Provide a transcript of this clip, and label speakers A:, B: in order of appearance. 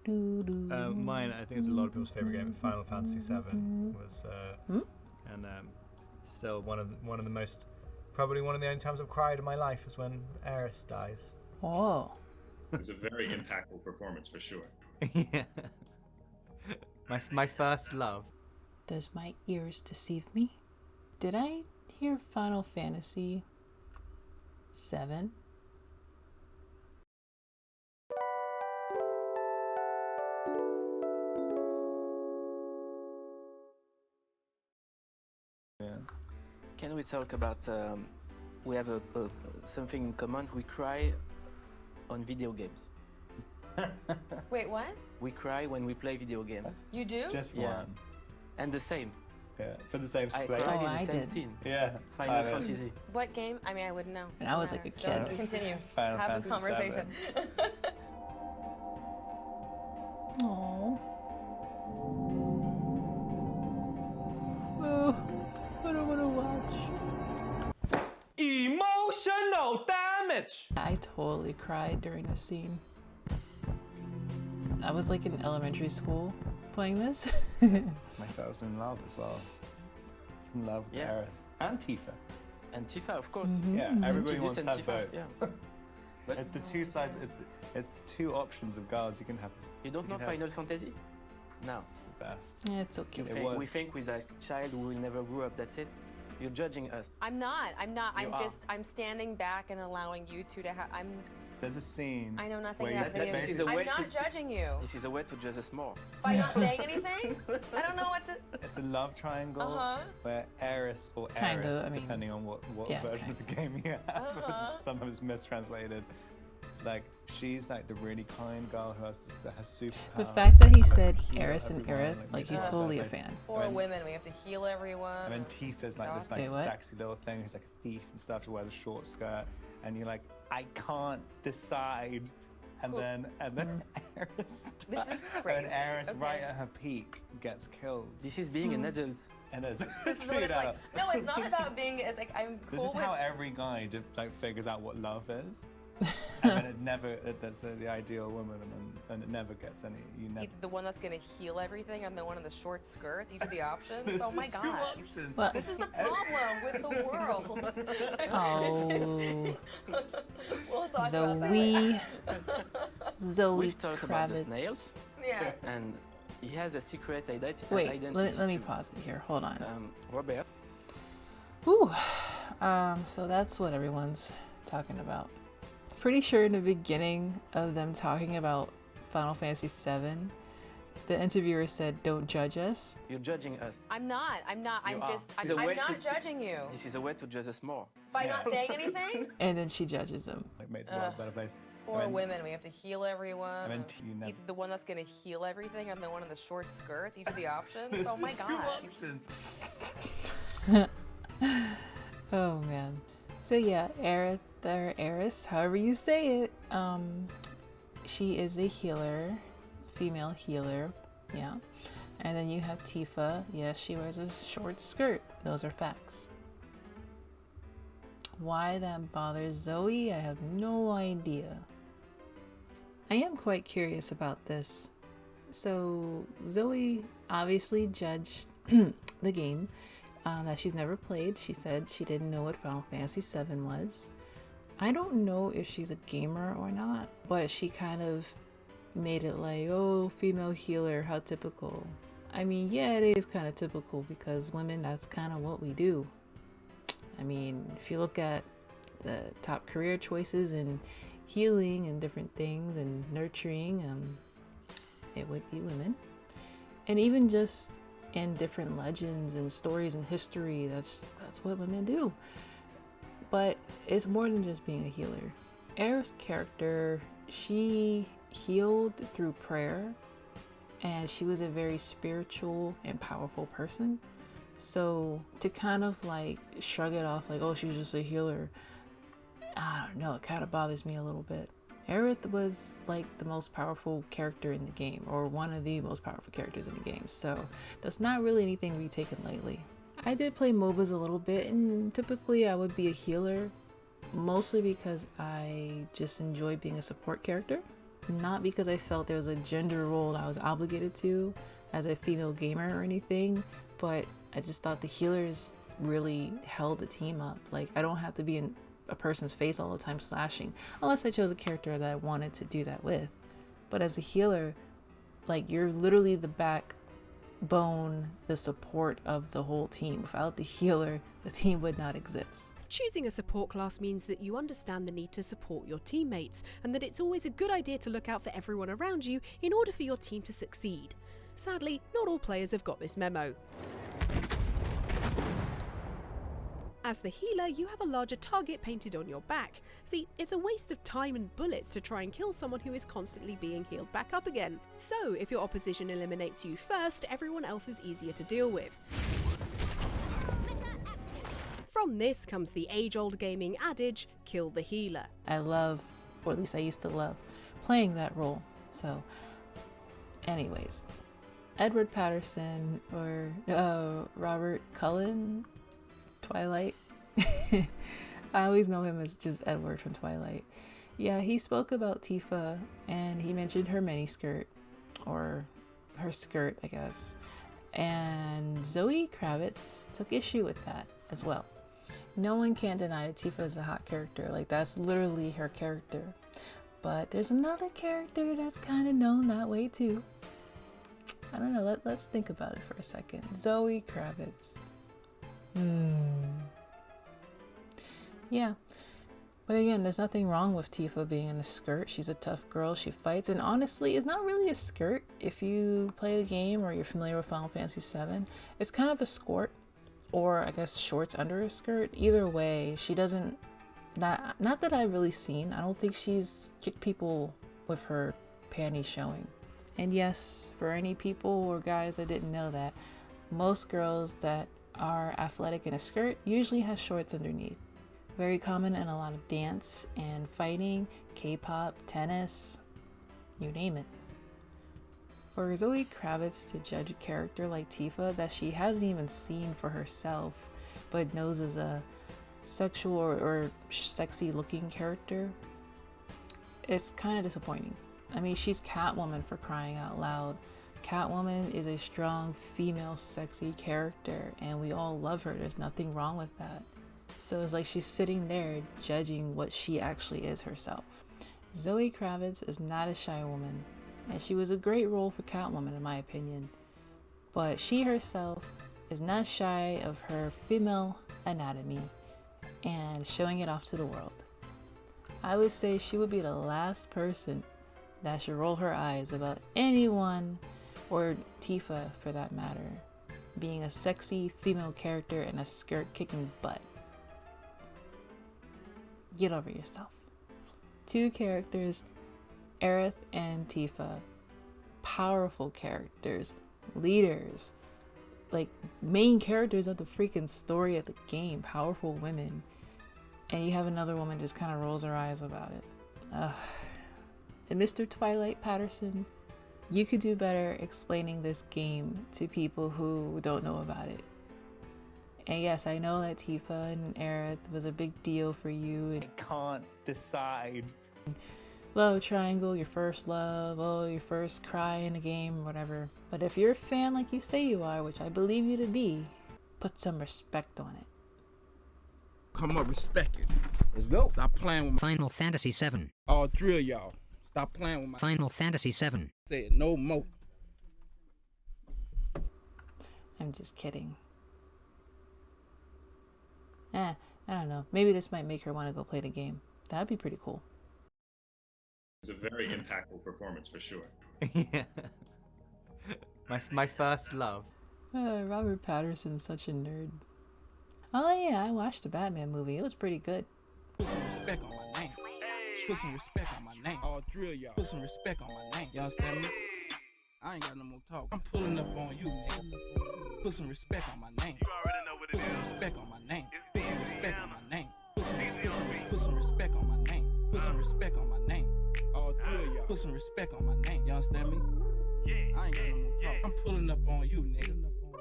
A: Mine, I think, is a lot of people's favorite game. Final Fantasy VII was, and still one of the most, probably one of the only times I've cried in my life is when Aeris dies.
B: Oh.
C: It was a very impactful performance for sure.
A: Yeah. My first love.
B: Does my ears deceive me? Did I hear Final Fantasy VII?
A: Yeah.
D: Can we talk about, we have something in common, we cry on video games.
E: Wait, what?
D: We cry when we play video games.
E: You do?
A: Just
D: Yeah.
A: one.
D: And the same.
A: Yeah, for the same
D: I
A: place.
D: cried in
B: I
D: the same
B: did.
D: scene.
A: Yeah.
D: Final Fantasy.
E: What game? I mean, I wouldn't know.
B: And I was like a
E: Doesn't matter.
B: kid.
E: Continue.
A: Final
E: Have this
A: Fantasy
E: conversation.
B: Oh. Oh, I don't want to watch.
F: Emotional damage!
B: I totally cried during a scene. I was like in elementary school playing this.
A: My felt was in love as well. It's in love with
D: Yeah.
A: Aeris. And Tifa.
D: And Tifa, of course.
A: Yeah, everybody wants
D: Introduce
A: to have
D: and Tifa,
A: both.
D: yeah. But
A: It's the two sides, it's the two options of girls you can have.
D: you don't know
A: can have-
D: Final Fantasy? No.
A: It's the best.
B: Yeah, it's okay.
A: It
D: We
A: was.
D: think with a child who will never grow up, that's it. You're judging us.
E: I'm not.
D: You are.
E: I'm standing back and allowing you two to have.
A: There's a scene.
E: I know nothing
A: where
E: about
A: you-
E: video
D: This
E: games.
D: is a way
E: I'm not
D: to-
E: judging you.
D: This is a way to judge us more.
E: By not saying anything? I don't know what to.
A: It's a love triangle
E: Uh-huh.
A: where Aeris or
B: Kinda,
A: Aerith,
B: I mean,
A: depending on what
B: yeah,
A: version of the game you have,
E: Uh-huh.
A: it's sometimes mistranslated. Like, she's like the really kind girl who has her superpowers.
B: The fact that he
A: to,
B: said
A: heal
B: Aeris and
A: everyone,
B: Aerith, like he's
A: make
B: totally a
A: everyone
B: fan.
E: Poor
A: And then-
E: women, we have to heal everyone.
A: And then Tifa's like this like
B: Wait, what?
A: sexy little thing who's like a thief and stuff. She wears a short skirt, and you're like, I can't decide. And
E: Cool.
A: then Aeris,
E: This is
A: and
E: crazy.
A: Aeris
E: Okay.
A: right at her peak gets killed.
D: This is being an adult.
A: And there's
E: This is what it's like. No, it's not about being like I'm cool
A: This is
E: with.
A: how every guy like figures out what love is, and then it never. That's the ideal woman, and it never gets any. You never.
E: Either the one that's gonna heal everything or the one in the short skirt. These are the options.
A: There's
E: Oh my
A: the two
E: god.
A: options.
B: Well-
E: This is the problem with the world.
B: Oh,
E: We'll talk about
B: Zoe, Zoe
D: We've talked about the
B: Kravitz.
D: snails,
E: that. Yeah.
D: and he has a secret identity.
B: Wait, let me
D: too.
B: pause it here. Hold on.
D: Robert.
B: Whew. So that's what everyone's talking about. Pretty sure in the beginning of them talking about Final Fantasy VII, the interviewer said, "Don't judge us."
D: You're judging us.
E: I'm not. I'm
D: You are.
E: just.
D: It's a
E: I'm
D: way
E: not
D: to-
E: judging you.
D: This is a way to judge us more.
E: By not saying anything?
B: And then she judges them.
A: Like make the world a better place.
E: Poor
A: then-
E: women, we have to heal everyone.
A: And then
E: or
A: you never.
E: Either the one that's gonna heal everything or the one in the short skirt. These are the options.
A: There's
E: Oh my
A: the two
E: god.
A: options.
B: Oh man. So yeah, Aerith or Aeris, however you say it, she is a healer, female healer, yeah. And then you have Tifa. Yes, she wears a short skirt. Those are facts. Why that bothers Zoe, I have no idea. I am quite curious about this. So Zoe obviously judged the game that she's never played. She said she didn't know what Final Fantasy VII was. I don't know if she's a gamer or not, but she kind of made it like, oh, female healer, how typical. I mean, yeah, it is kind of typical because women, that's kind of what we do. I mean, if you look at the top career choices in healing and different things and nurturing, it would be women. And even just in different legends and stories and history, that's what women do. But it's more than just being a healer. Aerith's character, she healed through prayer, and she was a very spiritual and powerful person. So to kind of like shrug it off like, oh, she's just a healer, I don't know, it kind of bothers me a little bit. Aerith was like the most powerful character in the game, or one of the most powerful characters in the game, so that's not really anything to be taken lightly. I did play MOBAs a little bit, and typically I would be a healer, mostly because I just enjoy being a support character. not because I felt there was a gender role that I was obligated to as a female gamer or anything, but I just thought the healers really held the team up. Like, I don't have to be in a person's face all the time slashing, unless I chose a character that I wanted to do that with. But as a healer, like, you're literally the backbone, the support of the whole team. Without the healer, the team would not exist.
G: Choosing a support class means that you understand the need to support your teammates, and that it's always a good idea to look out for everyone around you in order for your team to succeed. Sadly, not all players have got this memo. As the healer, you have a larger target painted on your back. See, it's a waste of time and bullets to try and kill someone who is constantly being healed back up again. So, if your opposition eliminates you first, everyone else is easier to deal with. From this comes the age-old gaming adage, kill the healer.
B: I love, or at least I used to love, playing that role. So, anyways, Edward Patterson or Robert Cullen, Twilight. I always know him as just Edward from Twilight. Yeah, he spoke about Tifa and he mentioned her miniskirt, or her skirt, I guess. And Zoe Kravitz took issue with that as well. No one can deny that Tifa is a hot character. Like, that's literally her character. But there's another character that's kind of known that way too. I don't know, let's think about it for a second. Zoe Kravitz. Yeah, but again, there's nothing wrong with Tifa being in a skirt. She's a tough girl, she fights, and honestly, it's not really a skirt. If you play the game or you're familiar with Final Fantasy VII, it's kind of a skirt, or I guess shorts under a skirt. Either way, she doesn't, not that I've really seen, I don't think she's kicked people with her panties showing. And yes, for any people or guys that didn't know that, most girls that are athletic in a skirt usually has shorts underneath. Very common in a lot of dance and fighting, K-pop, tennis, you name it. For Zoe Kravitz to judge a character like Tifa that she hasn't even seen for herself but knows is a sexual or sexy looking character, it's kind of disappointing. I mean, she's Catwoman, for crying out loud. Catwoman is a strong female sexy character and we all love her. There's nothing wrong with that. So it's like she's sitting there judging what she actually is herself. Zoe Kravitz is not a shy woman, and she was a great role for Catwoman in my opinion. But she herself is not shy of her female anatomy and showing it off to the world. I would say she would be the last person that should roll her eyes about anyone, or Tifa for that matter, being a sexy female character in a skirt kicking butt. Get over yourself. Two characters, Aerith and Tifa, powerful characters, leaders, like main characters of the freaking story of the game, powerful women, and you have another woman just kind of rolls her eyes about it. And Mr. Twilight Patterson, you could do better explaining this game to people who don't know about it. And yes, I know that Tifa and Aerith was a big deal for you.
F: I can't decide.
B: Love triangle, your first love, oh, your first cry in a game, whatever. But if you're a fan like you say you are, which I believe you to be, put some respect on it.
H: Come on, respect it.
F: Let's go.
H: Stop playing with my
I: Final Fantasy VII.
H: all drill, y'all. Stop playing with my
I: Final Fantasy VII.
H: Say it no more.
B: I'm just kidding. I don't know. Maybe this might make her want to go play the game. That'd be pretty cool.
C: It's a very impactful performance for sure.
A: Yeah. My first love.
B: Robert Pattinson's such a nerd. Oh yeah, I watched the Batman movie. It was pretty good.
H: Put some respect on my name. Put some respect on my name. All drill, y'all. Put some respect on my name. You understand me? I ain't got no more talk. I'm pulling up on you, nigga. Put some respect on my name. You already know what it is. Put some respect on my name. Put some respect on my name. Put some respect on my name. Put some respect on my name. All drill, y'all. Put some respect on my name. You understand me? I ain't got no more talk. I'm pulling up on you, nigga.